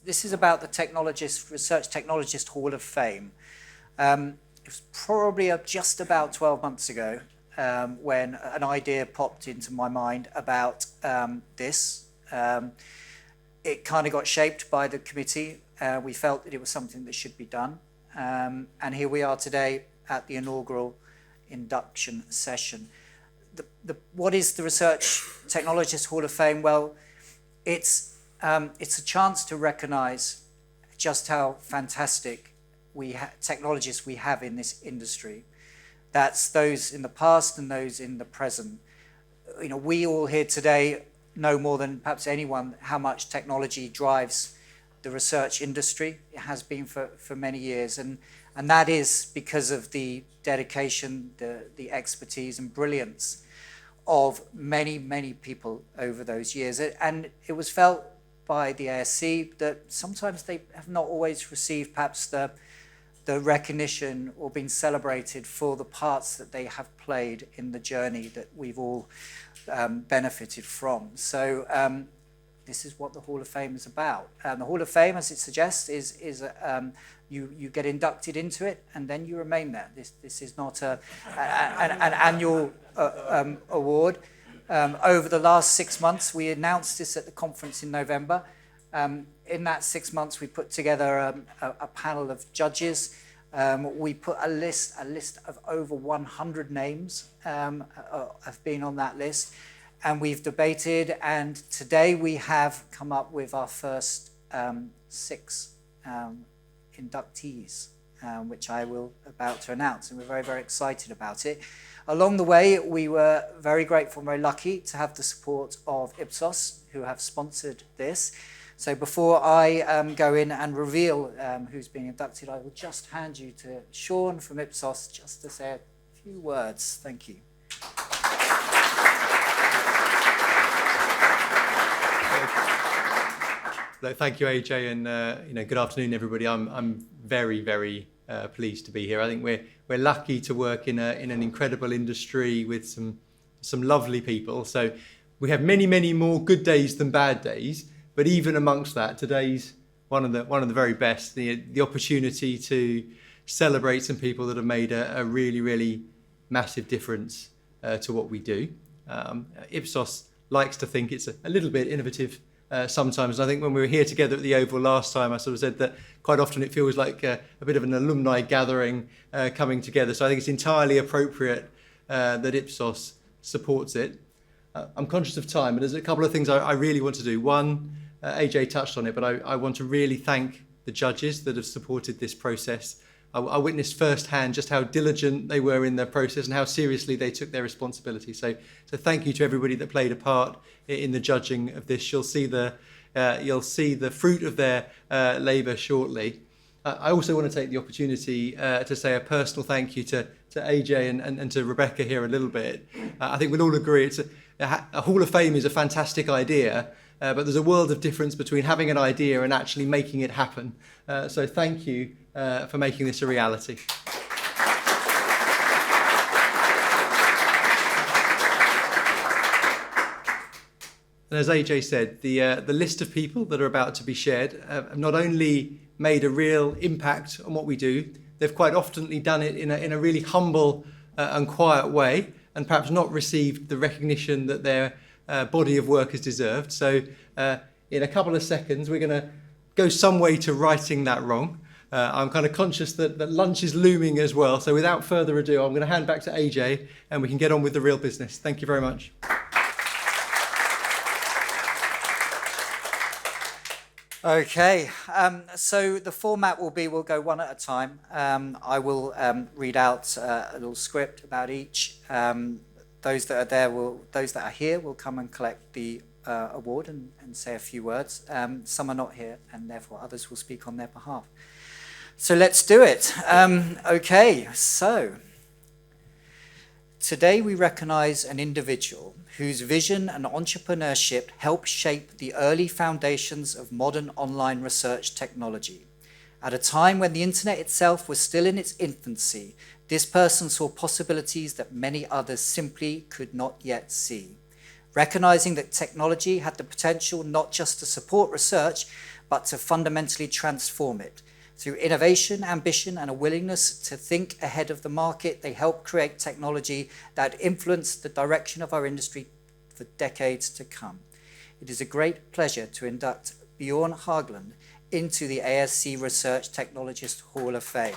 this is about the Research Technologist Hall of Fame. It was probably just about 12 months ago when an idea popped into my mind about this. It kind of got shaped by the committee. We felt that it was something that should be done. And here we are today at the inaugural induction session. What is the Research Technologist Hall of Fame? Well, it's a chance to recognize just how fantastic technologists we have in this industry. That's those in the past and those in the present. You know, we all here today know more than perhaps anyone how much technology drives the research industry. It has been for many years, and that is because of the dedication, the expertise and brilliance of many people over those years. And it was felt by the ASC that sometimes they have not always received perhaps the recognition or been celebrated for the parts that they have played in the journey that we've all benefited from. So this is what the Hall of Fame is about. The Hall of Fame, as it suggests, is you get inducted into it and then you remain there. This is not an annual award. Over the last 6 months, we announced this at the conference in November. In that 6 months, we put together a panel of judges. We put a list of over 100 names have been on that list, and we've debated. And today we have come up with our first 6 inductees, which I will about to announce, and we're very excited about it. Along the way, we were very grateful and very lucky to have the support of Ipsos, who have sponsored this. So before I go in and reveal who's being inducted, I will just hand you to Sean from Ipsos just to say a few words. Thank you. Thank you, AJ, and good afternoon, everybody. I'm very pleased to be here. I think we're lucky to work in an incredible industry with some lovely people. So we have many more good days than bad days. But even amongst that, today's one of the very best. The opportunity to celebrate some people that have made a really massive difference to what we do. Ipsos likes to think it's a little bit innovative sometimes. And I think when we were here together at the Oval last time, I sort of said that quite often it feels like a bit of an alumni gathering coming together. So I think it's entirely appropriate that Ipsos supports it. I'm conscious of time, but there's a couple of things I really want to do. One, AJ touched on it, but I want to really thank the judges that have supported this process. I witnessed firsthand just how diligent they were in their process and how seriously they took their responsibility. So thank you to everybody that played a part in the judging of this. You'll see the fruit of their labour shortly. I also want to take the opportunity to say a personal thank you to AJ and to Rebecca here a little bit. I think we'll all agree a Hall of Fame is a fantastic idea, but there's a world of difference between having an idea and actually making it happen. So thank you for making this a reality. And as AJ said, the list of people that are about to be shared have not only made a real impact on what we do, they've quite often done it in a really humble and quiet way, and perhaps not received the recognition that their body of work has deserved. So in a couple of seconds, we're going to go some way to righting that wrong. I'm kind of conscious that lunch is looming as well. So without further ado, I'm going to hand back to AJ and we can get on with the real business. Thank you very much. Okay, so the format will be we'll go one at a time. I will read out a little script about each. Those that are here will come and collect the award and say a few words. Some are not here, and therefore others will speak on their behalf. So let's do it. Okay, so today we recognize an individual whose vision and entrepreneurship helped shape the early foundations of modern online research technology. At a time when the internet itself was still in its infancy, this person saw possibilities that many others simply could not yet see. Recognizing that technology had the potential not just to support research, but to fundamentally transform it. Through innovation, ambition, and a willingness to think ahead of the market, they help create technology that influence the direction of our industry for decades to come. It is a great pleasure to induct Bjorn Haglund into the ASC Research Technologist Hall of Fame.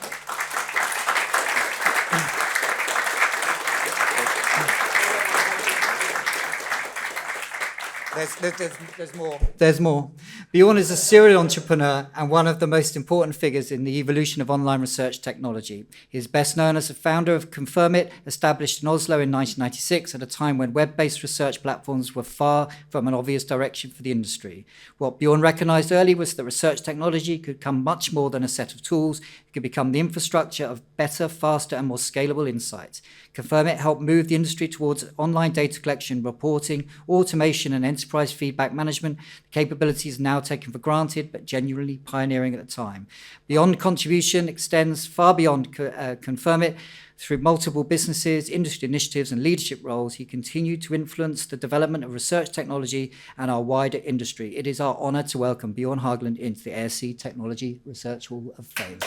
There's more. Bjorn is a serial entrepreneur and one of the most important figures in the evolution of online research technology. He is best known as the founder of Confirmit, established in Oslo in 1996 at a time when web-based research platforms were far from an obvious direction for the industry. What Bjorn recognized early was that research technology could become much more than a set of tools. It could become the infrastructure of better, faster, and more scalable insights. Confirmit helped move the industry towards online data collection, reporting, automation, and enterprise feedback management, capabilities now taken for granted, but genuinely pioneering at the time. Beyond contribution extends far beyond Confirmit. Through multiple businesses, industry initiatives, and leadership roles, he continued to influence the development of research technology and our wider industry. It is our honor to welcome Bjorn Haglund into the ASC Technology Research Hall of Fame.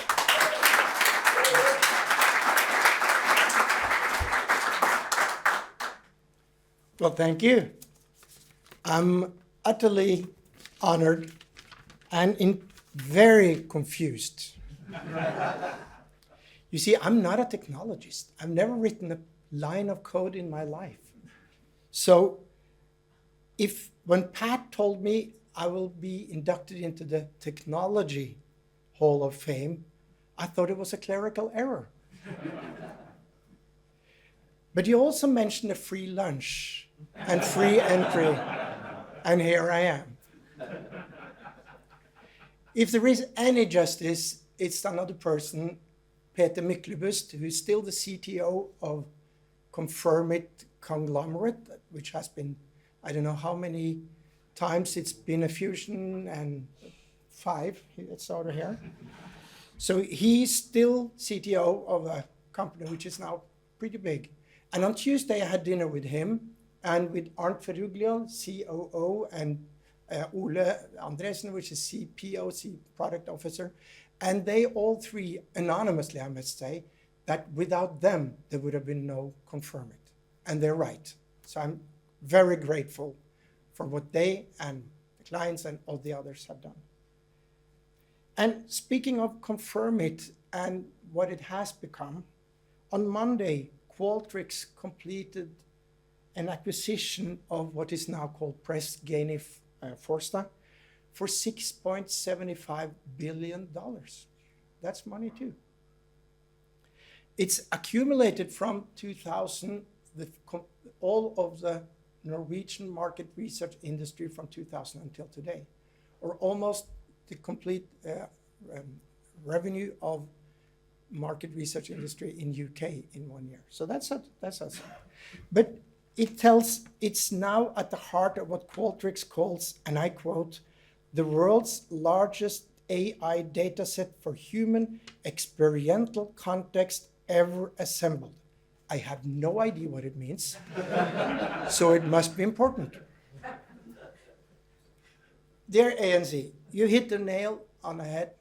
Well, thank you. I'm utterly honored and very confused. You see, I'm not a technologist. I've never written a line of code in my life. So when Pat told me I will be inducted into the Technology Hall of Fame, I thought it was a clerical error. But you also mentioned a free lunch and free entry, and here I am. If there is any justice, it's another person, Peter Myklebust, who is still the CTO of Confirmit Conglomerate, which has been, I don't know how many times it's been a fusion, and 5, it's over here. So he's still CTO of a company which is now pretty big. And on Tuesday, I had dinner with him and with Arnt Ferruglio, COO, and Ole Andresen, which is CPO, Chief Product Officer. And they all three, anonymously, I must say, that without them, there would have been no Confirmit. And they're right. So I'm very grateful for what they and the clients and all the others have done. And speaking of Confirmit and what it has become, on Monday, Qualtrics completed an acquisition of what is now called Press Ganey Forsta for $6.75 billion. That's money too. It's accumulated from 2000, all of the Norwegian market research industry from 2000 until today, or almost the complete revenue of market research industry in UK in 1 year. So that's us. But it's now at the heart of what Qualtrics calls, and I quote, the world's largest AI dataset for human experiential context ever assembled. I have no idea what it means, so it must be important. Dear ANC, you hit the nail on the head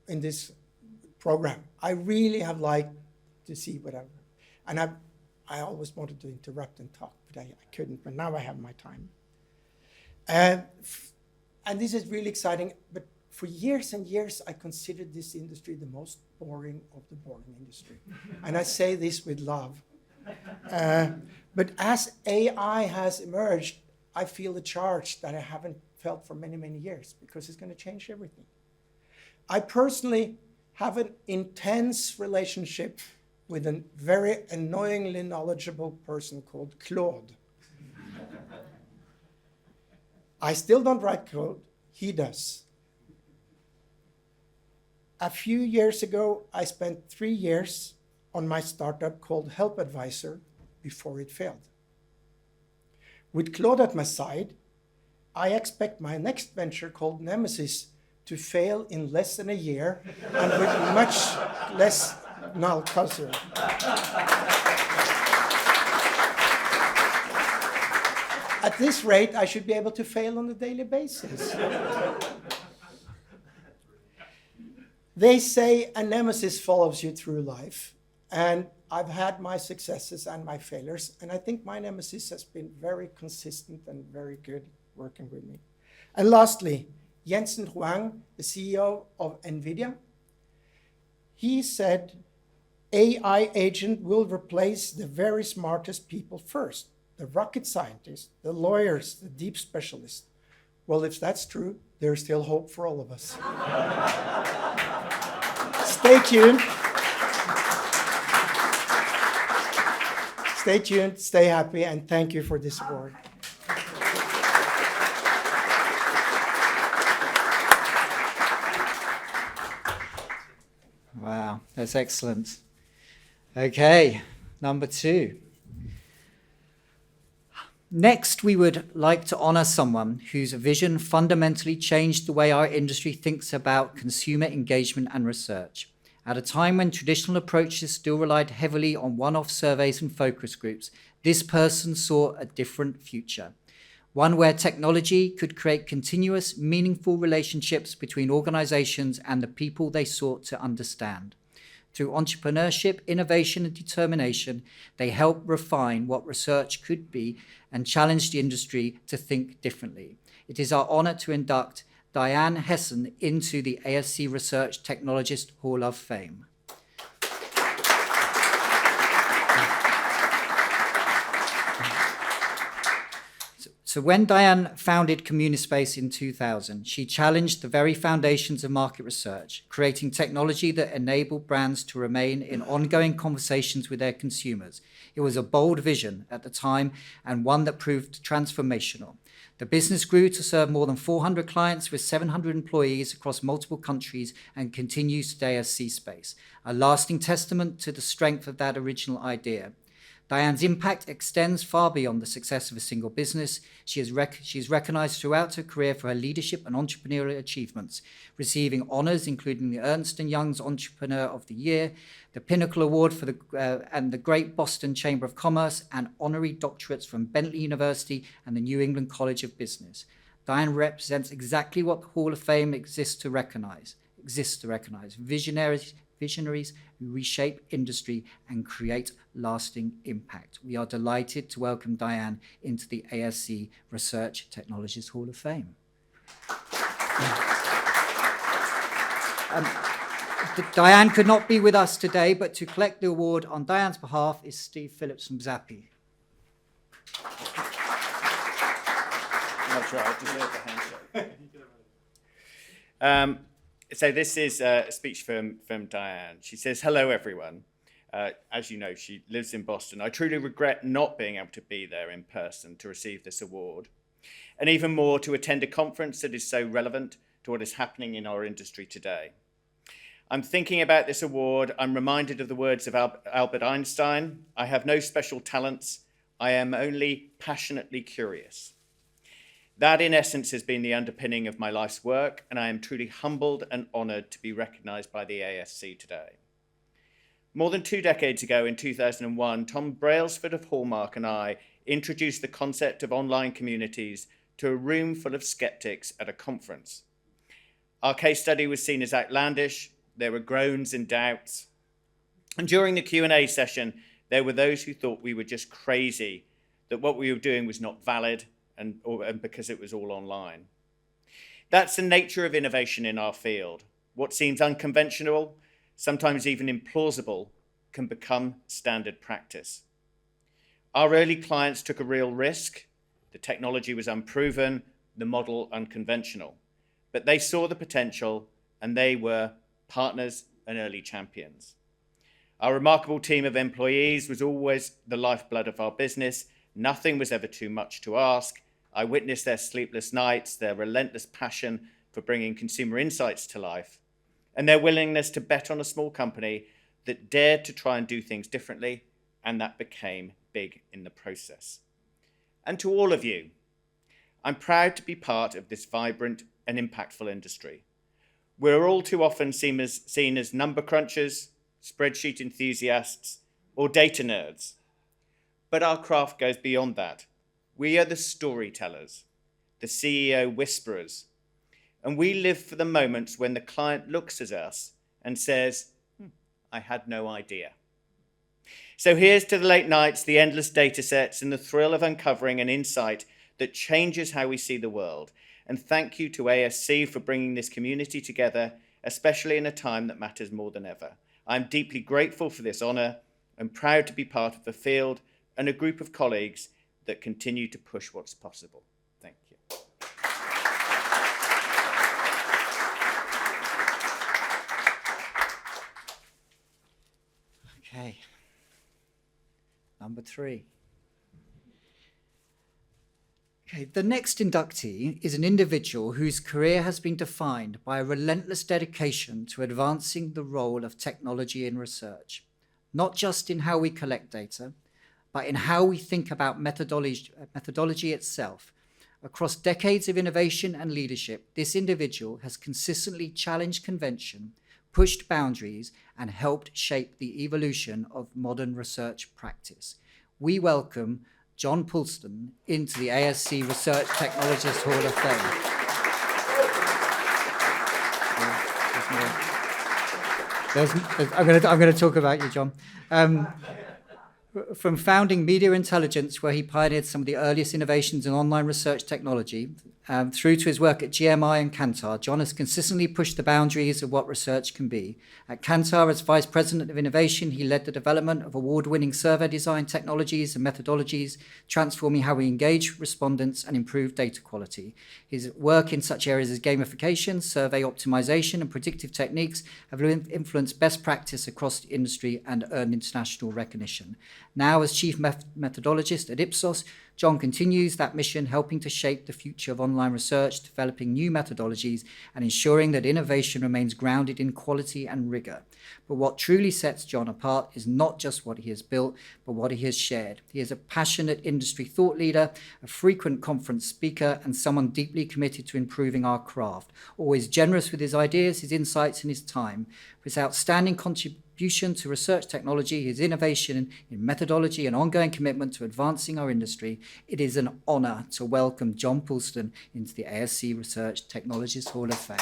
in this program. I really have liked to see whatever. And I always wanted to interrupt and talk, but I couldn't, but now I have my time. And this is really exciting, but for years and years, I considered this industry the most boring of the boring industry. And I say this with love. But as AI has emerged, I feel a charge that I haven't felt for many, many years, because it's going to change everything. I personally have an intense relationship with a very annoyingly knowledgeable person called Claude. I still don't write code, he does. A few years ago, I spent 3 years on my startup called Help Advisor before it failed. With Claude at my side, I expect my next venture called Nemesis to fail in less than a year and with much less null culture. At this rate, I should be able to fail on a daily basis. They say a nemesis follows you through life. And I've had my successes and my failures. And I think my nemesis has been very consistent and very good working with me. And lastly, Jensen Huang, the CEO of NVIDIA, he said, AI agent will replace the very smartest people first, the rocket scientists, the lawyers, the deep specialists. Well, if that's true, there's still hope for all of us. Stay tuned. Stay tuned, stay happy, and thank you for this award. Wow, that's excellent. Okay, number 2. Next, we would like to honor someone whose vision fundamentally changed the way our industry thinks about consumer engagement and research. At a time when traditional approaches still relied heavily on one-off surveys and focus groups, this person saw a different future. One where technology could create continuous, meaningful relationships between organizations and the people they sought to understand. Through entrepreneurship, innovation, and determination, they help refine what research could be and challenge the industry to think differently. It is our honor to induct Diane Hessen into the ASC Research Technologist Hall of Fame. So when Diane founded Communispace in 2000, she challenged the very foundations of market research, creating technology that enabled brands to remain in ongoing conversations with their consumers. It was a bold vision at the time and one that proved transformational. The business grew to serve more than 400 clients with 700 employees across multiple countries and continues today as C-Space, a lasting testament to the strength of that original idea. Diane's impact extends far beyond the success of a single business. She is recognized throughout her career for her leadership and entrepreneurial achievements, receiving honors including the Ernst & Young's Entrepreneur of the Year, the Pinnacle Award for the Great Boston Chamber of Commerce, and honorary doctorates from Bentley University and the New England College of Business. Diane represents exactly what the Hall of Fame exists to recognize. Visionaries who reshape industry and create lasting impact. We are delighted to welcome Diane into the ASC Research Technologists Hall of Fame. Diane could not be with us today, but to collect the award on Diane's behalf is Steve Phillips from Zappi. That's right, I deserve the handshake. So this is a speech from Diane. She says, "Hello, everyone. As you know, she lives in Boston. I truly regret not being able to be there in person to receive this award, and even more to attend a conference that is so relevant to what is happening in our industry today. I'm thinking about this award. I'm reminded of the words of Albert Einstein. I have no special talents. I am only passionately curious. That, in essence, has been the underpinning of my life's work, and I am truly humbled and honored to be recognized by the ASC today. More than 2 decades ago, in 2001, Tom Brailsford of Hallmark and I introduced the concept of online communities to a room full of skeptics at a conference. Our case study was seen as outlandish. There were groans and doubts. And during the Q&A session, there were those who thought we were just crazy, that what we were doing was not valid, and because it was all online. That's the nature of innovation in our field. What seems unconventional, sometimes even implausible, can become standard practice. Our early clients took a real risk. The technology was unproven, the model unconventional. But they saw the potential, and they were partners and early champions. Our remarkable team of employees was always the lifeblood of our business. Nothing was ever too much to ask. I witnessed their sleepless nights, their relentless passion for bringing consumer insights to life, and their willingness to bet on a small company that dared to try and do things differently, and that became big in the process. And to all of you, I'm proud to be part of this vibrant and impactful industry. We're all too often seen as number crunchers, spreadsheet enthusiasts, or data nerds. But our craft goes beyond that. We are the storytellers, the CEO whisperers, and we live for the moments when the client looks at us and says, I had no idea. So here's to the late nights, the endless data sets, and the thrill of uncovering an insight that changes how we see the world. And thank you to ASC for bringing this community together, especially in a time that matters more than ever. I'm deeply grateful for this honor and proud to be part of a field and a group of colleagues that continue to push what's possible. Thank you. Okay. Number 3. Okay, the next inductee is an individual whose career has been defined by a relentless dedication to advancing the role of technology in research, not just in how we collect data, but in how we think about methodology itself. Across decades of innovation and leadership, this individual has consistently challenged convention, pushed boundaries, and helped shape the evolution of modern research practice. We welcome John Poulston into the ASC Research Technologists Hall of Fame. I'm going to talk about you, John. From founding Media Intelligence, where he pioneered some of the earliest innovations in online research technology, through to his work at GMI and Kantar, John has consistently pushed the boundaries of what research can be. At Kantar, as Vice President of Innovation, he led the development of award-winning survey design technologies and methodologies, transforming how we engage respondents and improve data quality. His work in such areas as gamification, survey optimization, and predictive techniques have influenced best practice across the industry and earned international recognition. Now, as Chief Methodologist at Ipsos, John continues that mission, helping to shape the future of online research, developing new methodologies, and ensuring that innovation remains grounded in quality and rigor. But what truly sets John apart is not just what he has built, but what he has shared. He is a passionate industry thought leader, a frequent conference speaker, and someone deeply committed to improving our craft, always generous with his ideas, his insights, and his time. For his outstanding contribution to research technology, his innovation in methodology, and ongoing commitment to advancing our industry, it is an honor to welcome John Poulston into the ASC Research Technologists Hall of Fame.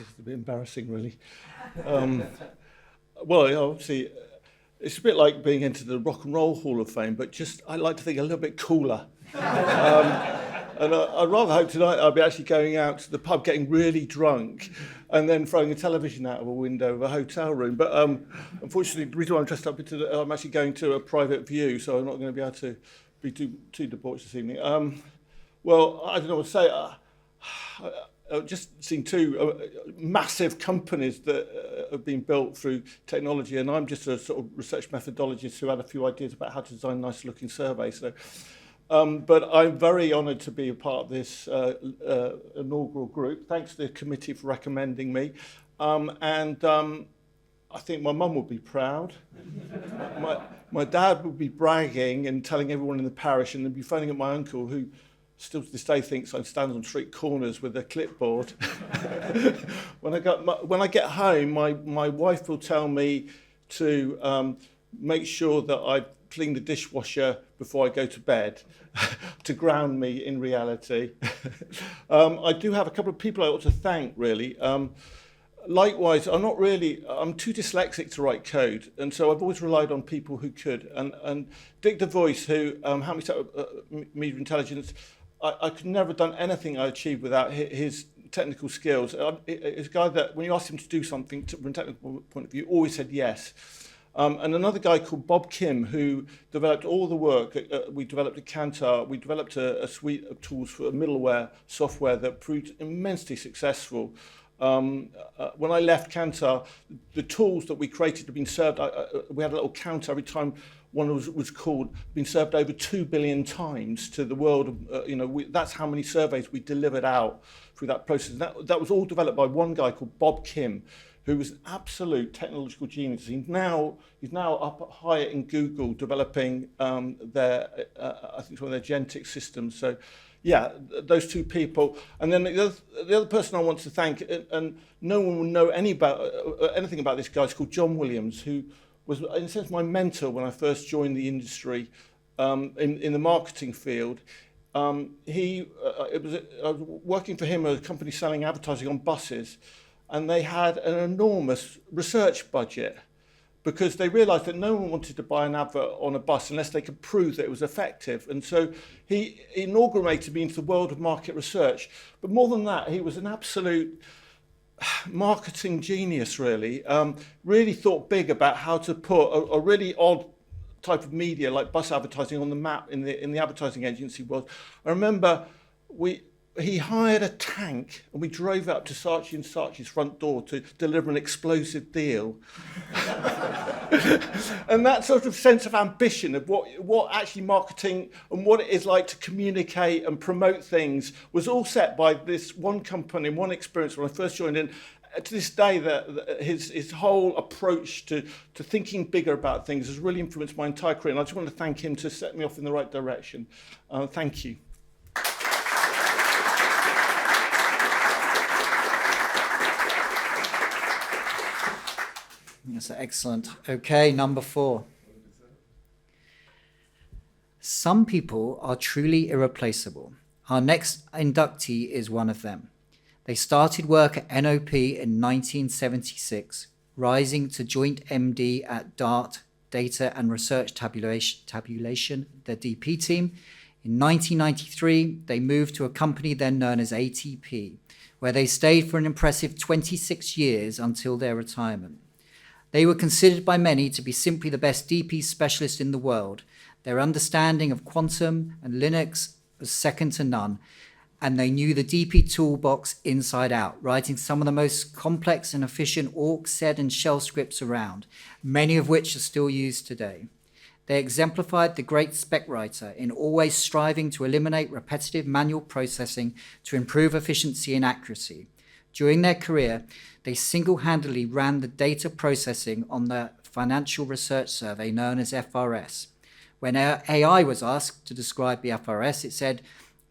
It's a bit embarrassing, really. Well, obviously, it's a bit like being into the Rock and Roll Hall of Fame, but just, I like to think a little bit cooler. And I'd rather hope tonight I'll be actually going out to the pub, getting really drunk, and then throwing a television out of a window of a hotel room. But unfortunately, the reason why I'm dressed up I'm actually going to a private view, so I'm not going to be able to be too debauched this evening. Well, I don't know what to say. I've just seen 2 massive companies that have been built through technology, and I'm just a sort of research methodologist who had a few ideas about how to design nice-looking surveys. So. But I'm very honoured to be a part of this inaugural group. Thanks to the committee for recommending me. I think my mum would be proud. my dad would be bragging and telling everyone in the parish, and they'd be phoning up my uncle, who still to this day thinks I stand on street corners with a clipboard. When I get home, my wife will tell me to make sure that I clean the dishwasher before I go to bed, to ground me in reality. I do have a couple of people I ought to thank, really. Likewise, I'm too dyslexic to write code, and so I've always relied on people who could. And Dick DeVoice, who helped me set up Media Intelligence, I could never have done anything I achieved without his technical skills. It's a guy that, when you asked him to do something from a technical point of view, always said yes. And another guy called Bob Kim, who developed all the work. We developed at Kantar. We developed a suite of tools for middleware software that proved immensely successful. When I left Kantar, the tools that we created had been served. We had a little counter every time one was called, been served over 2 billion times to the world. That's how many surveys we delivered out through that process. That was all developed by one guy called Bob Kim, who was an absolute technological genius. He's now up higher in Google developing their agentic systems. So, yeah, those 2 people. And then the other person I want to thank, and no one will know anything about this guy, is called John Williams, who was, in a sense, my mentor when I first joined the industry in the marketing field. I was working for him at a company selling advertising on buses, and they had an enormous research budget because they realised that no one wanted to buy an advert on a bus unless they could prove that it was effective. And so he inaugurated me into the world of market research. But more than that, he was an absolute marketing genius, really. Really thought big about how to put a really odd type of media like bus advertising on the map in the advertising agency world. I remember he hired a tank and we drove up to Saatchi & Saatchi's front door to deliver an explosive deal. And that sort of sense of ambition of what actually marketing and what it is like to communicate and promote things was all set by this one company and one experience when I first joined in. To this day, his whole approach to thinking bigger about things has really influenced my entire career. And I just want to thank him to set me off in the right direction. Thank you. That's excellent. Okay, number 4. Some people are truly irreplaceable. Our next inductee is one of them. They started work at NOP in 1976, rising to joint MD at DART, Data and Research Tabulation, the DP team. In 1993, they moved to a company then known as ATP, where they stayed for an impressive 26 years until their retirement. They were considered by many to be simply the best DP specialist in the world. Their understanding of quantum and Linux was second to none, and they knew the DP toolbox inside out, writing some of the most complex and efficient awk, sed, and shell scripts around, many of which are still used today. They exemplified the great spec writer in always striving to eliminate repetitive manual processing to improve efficiency and accuracy. During their career, they single-handedly ran the data processing on the financial research survey known as FRS. When AI was asked to describe the FRS, it said,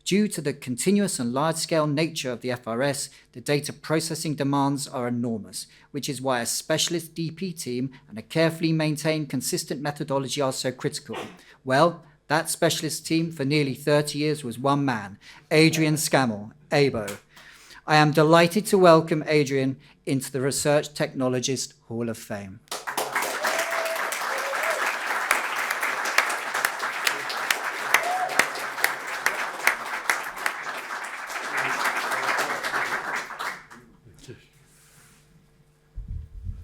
"Due to the continuous and large-scale nature of the FRS, the data processing demands are enormous, which is why a specialist DP team and a carefully maintained consistent methodology are so critical." Well, that specialist team for nearly 30 years was one man, Adrian Scammell, ABO. I am delighted to welcome Adrian into the Research Technologist Hall of Fame.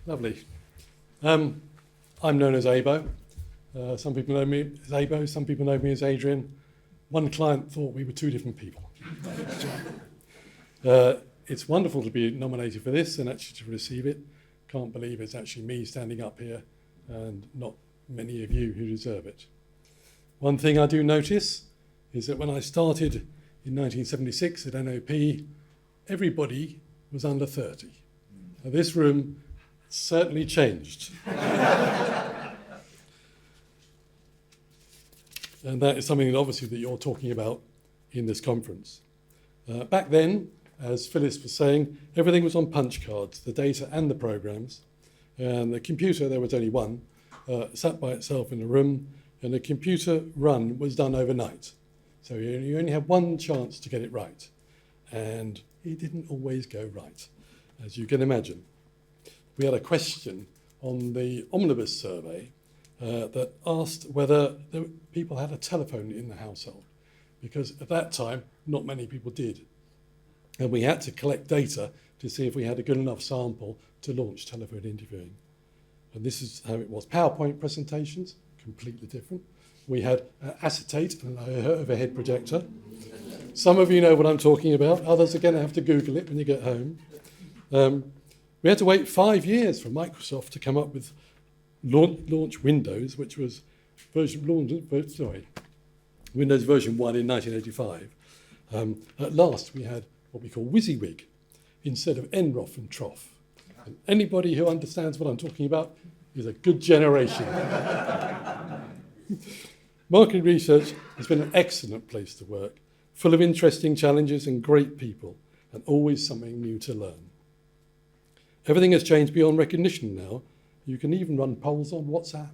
Lovely. I'm known as ABO. Some people know me as ABO, some people know me as Adrian. One client thought we were two different people. It's wonderful to be nominated for this and actually to receive it. Can't believe it's actually me standing up here and not many of you who deserve it. One thing I do notice is that when I started in 1976 at NOP, everybody was under 30. Now, this room certainly changed. And that is something that obviously that you're talking about in this conference. Back then, as Phyllis was saying, everything was on punch cards, the data and the programs. And the computer, there was only one, sat by itself in a room, and the computer run was done overnight. So you only had one chance to get it right. And it didn't always go right, as you can imagine. We had a question on the omnibus survey that asked whether people had a telephone in the household, because at that time, not many people did. And we had to collect data to see if we had a good enough sample to launch telephone interviewing. And this is how it was. PowerPoint presentations, completely different. We had acetate and an overhead projector. Some of you know what I'm talking about. Others are going to have to Google it when you get home. We had to wait 5 years for Microsoft to come up with launch Windows, which was Windows version 1 in 1985. At last, we had what we call WYSIWYG instead of NROF and TROF. And anybody who understands what I'm talking about is a good generation. Market research has been an excellent place to work, full of interesting challenges and great people, and always something new to learn. Everything has changed beyond recognition now. You can even run polls on WhatsApp.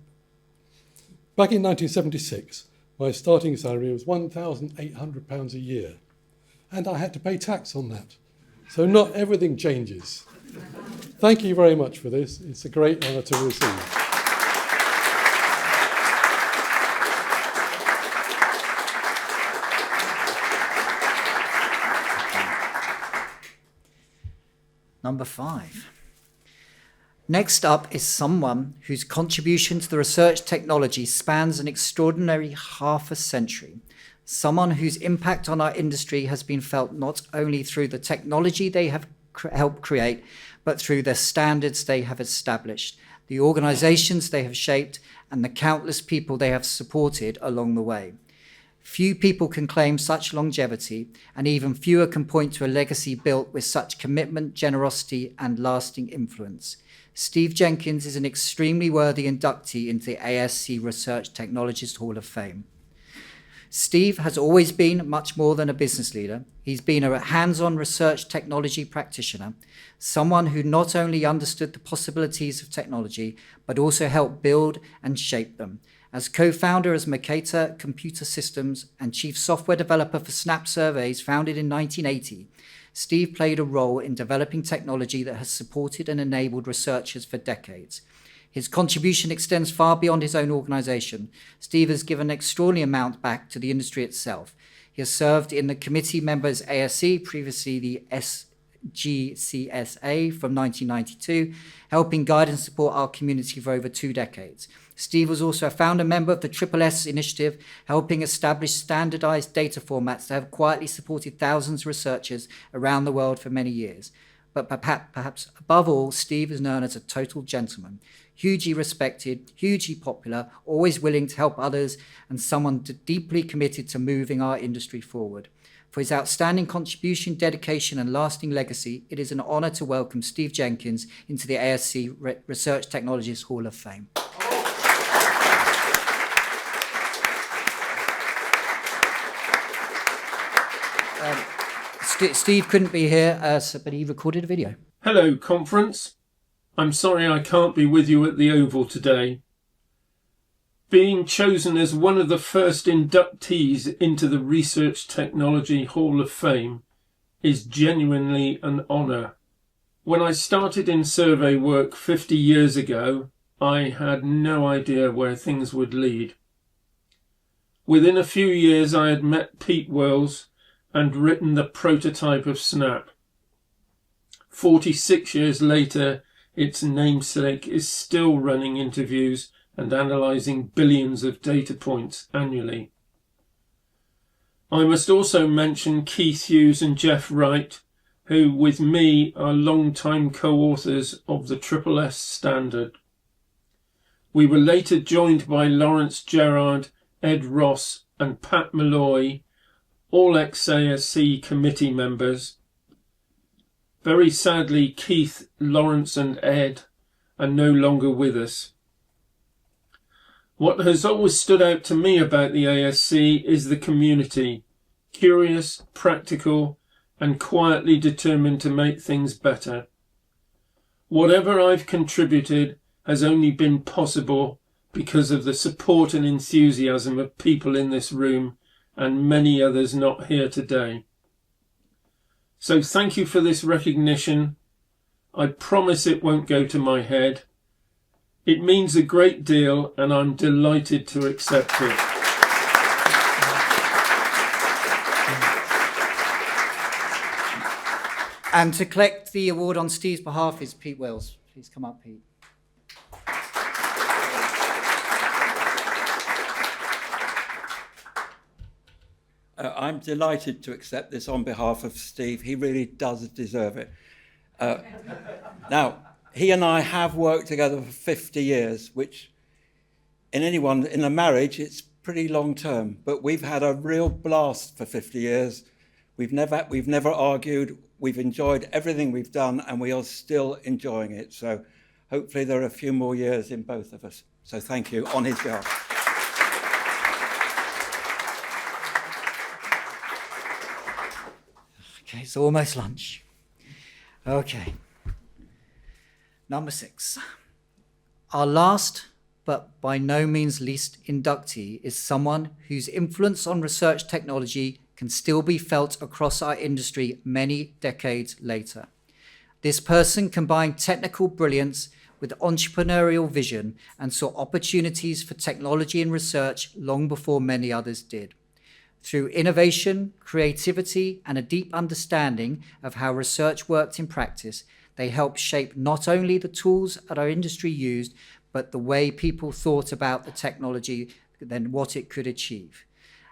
Back in 1976, my starting salary was £1,800 a year, and I had to pay tax on that. So not everything changes. Thank you very much for this. It's a great honour to receive. Number 5. Next up is someone whose contribution to the research technology spans an extraordinary half a century. Someone whose impact on our industry has been felt not only through the technology they have helped create, but through the standards they have established, the organizations they have shaped, and the countless people they have supported along the way. Few people can claim such longevity, and even fewer can point to a legacy built with such commitment, generosity, and lasting influence. Steve Jenkins is an extremely worthy inductee into the ASC Research Technologist Hall of Fame. Steve has always been much more than a business leader. He's been a hands-on research technology practitioner, someone who not only understood the possibilities of technology, but also helped build and shape them. As co-founder of Mercator Computer Systems and chief software developer for Snap Surveys, founded in 1980, Steve played a role in developing technology that has supported and enabled researchers for decades. His contribution extends far beyond his own organization. Steve has given an extraordinary amount back to the industry itself. He has served in the committee members ASC, previously the SGCSA, from 1992, helping guide and support our community for over 2 decades. Steve was also a founder member of the SSS initiative, helping establish standardized data formats that have quietly supported thousands of researchers around the world for many years. But perhaps above all, Steve is known as a total gentleman, hugely respected, hugely popular, always willing to help others, and someone deeply committed to moving our industry forward. For his outstanding contribution, dedication, and lasting legacy, it is an honor to welcome Steve Jenkins into the ASC Research Technologists Hall of Fame. Steve couldn't be here, but he recorded a video. Hello, conference. I'm sorry I can't be with you at the Oval today. Being chosen as one of the first inductees into the Research Technology Hall of Fame is genuinely an honour. When I started in survey work 50 years ago, I had no idea where things would lead. Within a few years, I had met Pete Wells and written the prototype of Snap. 46 years later, its namesake is still running interviews and analysing billions of data points annually. I must also mention Keith Hughes and Jeff Wright, who with me are long-time co-authors of the SSS standard. We were later joined by Lawrence Gerard, Ed Ross and Pat Malloy, all ex-ASC committee members. Very sadly, Keith, Lawrence and Ed are no longer with us. What has always stood out to me about the ASC is the community, curious, practical and quietly determined to make things better. Whatever I've contributed has only been possible because of the support and enthusiasm of people in this room and many others not here today. So thank you for this recognition. I promise it won't go to my head. It means a great deal and I'm delighted to accept it. And to collect the award on Steve's behalf is Pete Wells. Please come up, Pete. I'm delighted to accept this on behalf of Steve. He really does deserve it. Now, he and I have worked together for 50 years, which in a marriage, it's pretty long term. But we've had a real blast for 50 years. We've never argued. We've enjoyed everything we've done, and we are still enjoying it. So hopefully there are a few more years in both of us. So thank you on his behalf. Okay, it's almost lunch. Okay. Number 6. Our last but by no means least inductee, is someone whose influence on research technology can still be felt across our industry many decades later. This person combined technical brilliance with entrepreneurial vision and saw opportunities for technology and research long before many others did. Through innovation, creativity, and a deep understanding of how research worked in practice, they helped shape not only the tools that our industry used, but the way people thought about the technology and what it could achieve.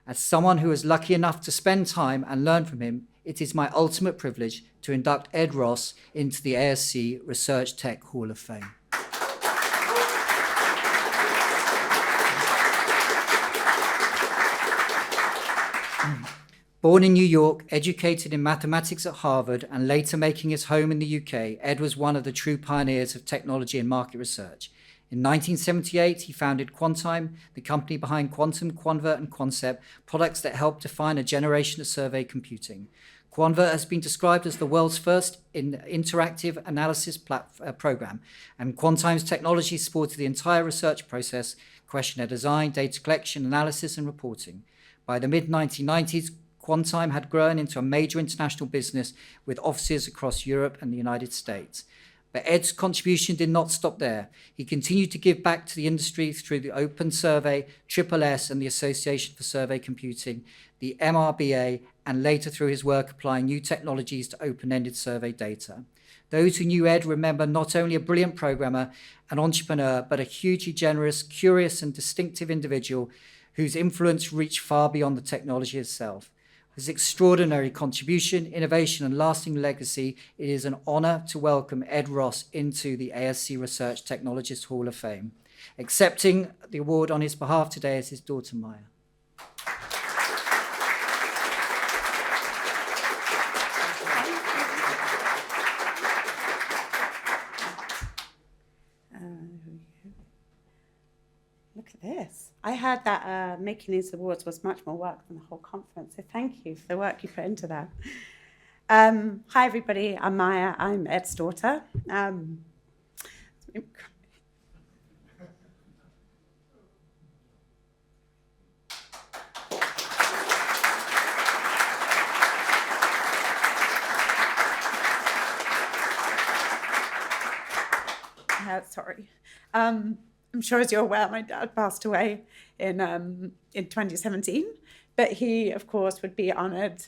As someone who was lucky enough to spend time and learn from him, it is my ultimate privilege to induct Ed Ross into the ASC Research Tech Hall of Fame. Born in New York, educated in mathematics at Harvard, and later making his home in the UK, Ed was one of the true pioneers of technology and market research. In 1978, he founded Quantime, the company behind Quantum, Quanvert, and Quancept, products that helped define a generation of survey computing. Quanvert has been described as the world's first interactive analysis program, and Quantime's technology supported the entire research process, questionnaire design, data collection, analysis, and reporting. By the mid-1990s, Quantime had grown into a major international business with offices across Europe and the United States. But Ed's contribution did not stop there. He continued to give back to the industry through the Open Survey, SSS, and the Association for Survey Computing, the MRBA, and later through his work applying new technologies to open-ended survey data. Those who knew Ed remember not only a brilliant programmer, an entrepreneur, but a hugely generous, curious, and distinctive individual whose influence reached far beyond the technology itself. His extraordinary contribution, innovation, and lasting legacy, it is an honor to welcome Ed Ross into the ASC Research Technologists Hall of Fame. Accepting the award on his behalf today is his daughter, Maya. Look at this. I heard that making these awards was much more work than the whole conference, so thank you for the work you put into that. Hi, everybody. I'm Maya. I'm Ed's daughter. Sorry. I'm sure, as you're aware, my dad passed away in 2017, but he, of course, would be honoured.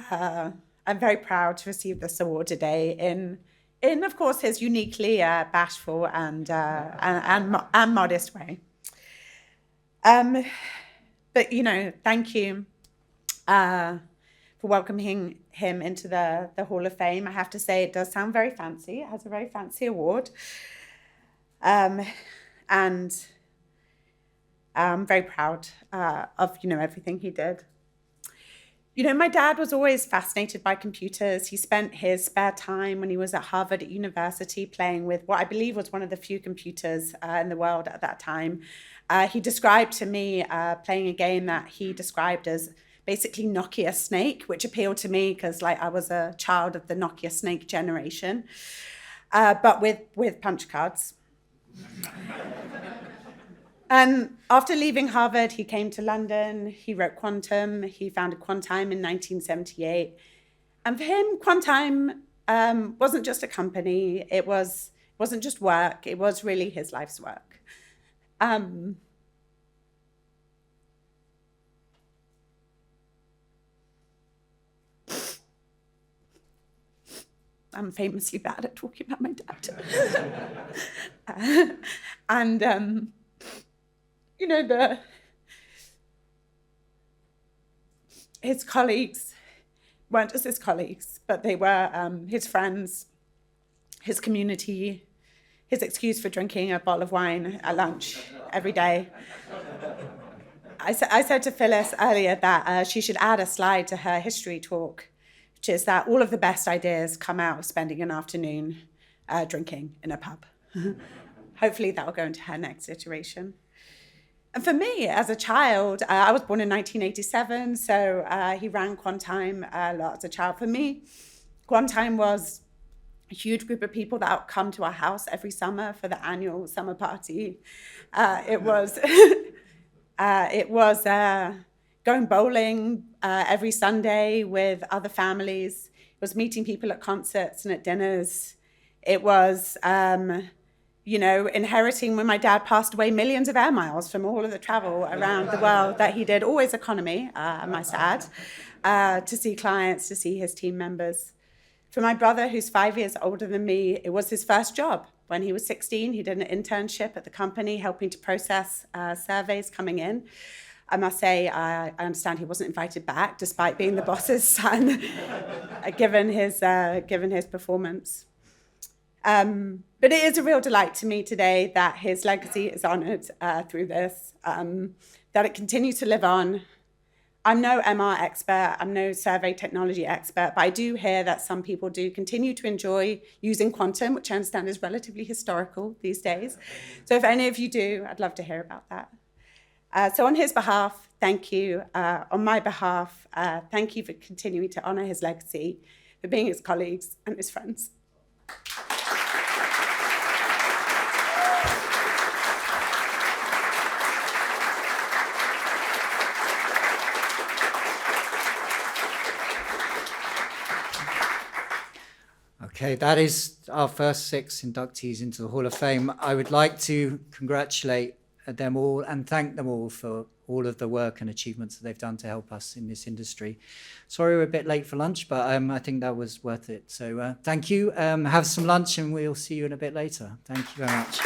I'm very proud to receive this award today in of course, his uniquely bashful and modest way. But, you know, thank you for welcoming him into the Hall of Fame. I have to say, it does sound very fancy. It has a very fancy award. And I'm very proud of, you know, everything he did. You know, my dad was always fascinated by computers. He spent his spare time when he was at Harvard University playing with what I believe was one of the few computers in the world at that time. He described to me playing a game that he described as basically Nokia Snake, which appealed to me because, like, I was a child of the Nokia Snake generation, but with punch cards. And after leaving Harvard, he came to London, he wrote Quantum, he founded Quantime in 1978. And for him, Quantime wasn't just a company, it wasn't just work, it was really his life's work. I'm famously bad at talking about my dad. And you know, his colleagues weren't just his colleagues, but they were his friends, his community, his excuse for drinking a bottle of wine at lunch every day. I said to Phyllis earlier that she should add a slide to her history talk, which is that all of the best ideas come out of spending an afternoon drinking in a pub. Hopefully that will go into her next iteration. And for me, as a child, I was born in 1987, so he ran Quantime a lot as a child. For me, Quantime was, a huge group of people that would come to our house every summer for the annual summer party. It was going bowling every Sunday with other families. It was meeting people at concerts and at dinners. It was, inheriting, when my dad passed away, millions of air miles from all of the travel around the world that he did, always economy, I must add, to see clients, to see his team members. For my brother, who's 5 years older than me, it was his first job. When he was 16, he did an internship at the company, helping to process surveys coming in. I must say, I understand he wasn't invited back, despite being the boss's son, given his performance. But it is a real delight to me today that his legacy is honoured through this, that it continues to live on. I'm no MR expert, I'm no survey technology expert, but I do hear that some people do continue to enjoy using quantum, which I understand is relatively historical these days. So if any of you do, I'd love to hear about that. So on his behalf, thank you. On my behalf, thank you for continuing to honour his legacy, for being his colleagues and his friends. Okay, that is our first 6 inductees into the Hall of Fame. I would like to congratulate them all and thank them all for all of the work and achievements that they've done to help us in this industry. Sorry we're a bit late for lunch, but I think that was worth it. So thank you. Have some lunch and we'll see you in a bit later. Thank you very much.